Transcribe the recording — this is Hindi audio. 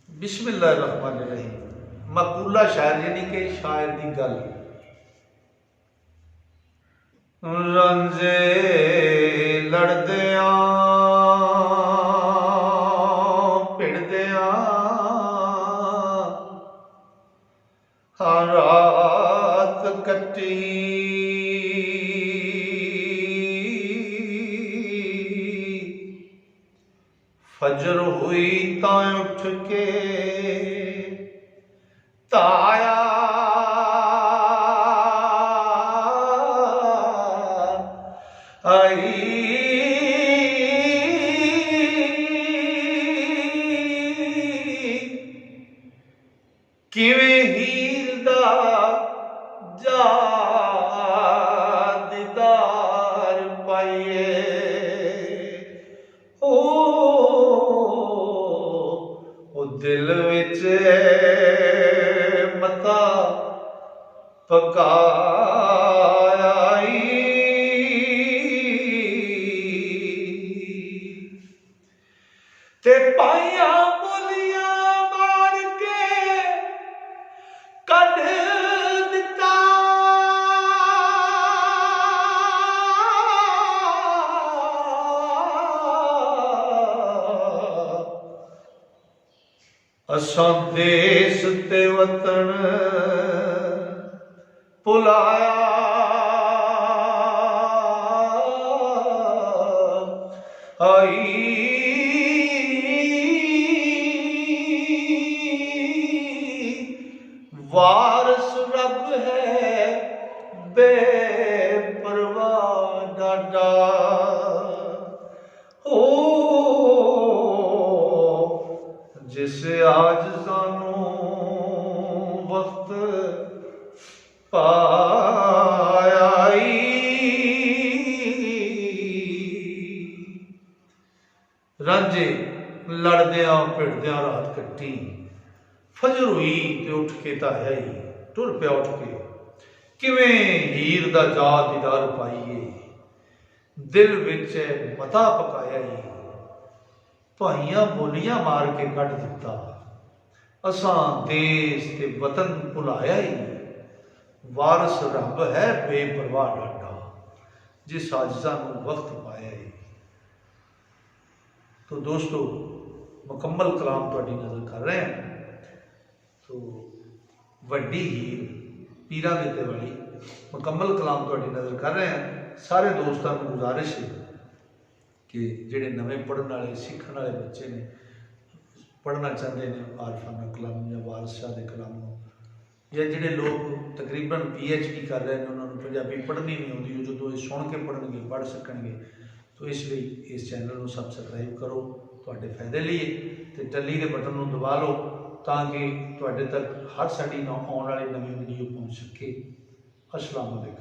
बिस्मिल्लाहिर्रहमानिर्रहीम। मकबूला शायर यानी कि शायर की गल। रंजे लड़दिया भिड़दिया रात कटी, फजर हुई तां उठ के ताया आई। किवें हीर दा जा दीदार पाइए, ओ दिल विच मता पकाया ते पाइया बोलियां मार के कढ दिता। असां देश ते वतन भुलाया, आई वारस रब है बेपरवाह डाडा। ओ जिस आज सानू वक्त पाया, रांझे लड़दिया भिड़दिया रात कट्टी, फजर हुई ते उठ के ताया ही टुर पिया उठ के। किवें हीर दा जा दीदार पाइए, दिल विच मता पकाया ही भाइयां बोलियां मार के कढ दिता। असां देश ते वतन भुलाया ही वारस रब है बेपरवाह डाडा, जिस आजिज़ा नूं वक्त पाया ही। तो दोस्तों मुकम्मल कलाम तुहाडी नज़र कर रहे हैं। तो वड्डी हीर पीरां दे उत्ते वाली मुकम्मल कलाम तुहाडी नज़र कर रहे हैं। सारे दोस्तों को गुजारिश है कि जिहड़े नवें पढ़न वाले सीखण वाले बच्चे ने, पढ़ना चाहते हैं आरफाना कलाम या वारिस शाह के कलाम, या जिहड़े लोग तकरीबन PhD कर रहे हैं उन्होंने पंजाबी पढ़नी नहीं आती, जो ये सुन के पढ़नगे पढ़ सकणगे। तो इसलिए इस चैनल को सबसक्राइब करो तुहाडे फायदे लिए, तो टली के बटन को दबा लो ताकि तुहाडे तक हर साडी आने वाली नवी वीडियो पहुँच सके। अस्सलाम वालेकुम।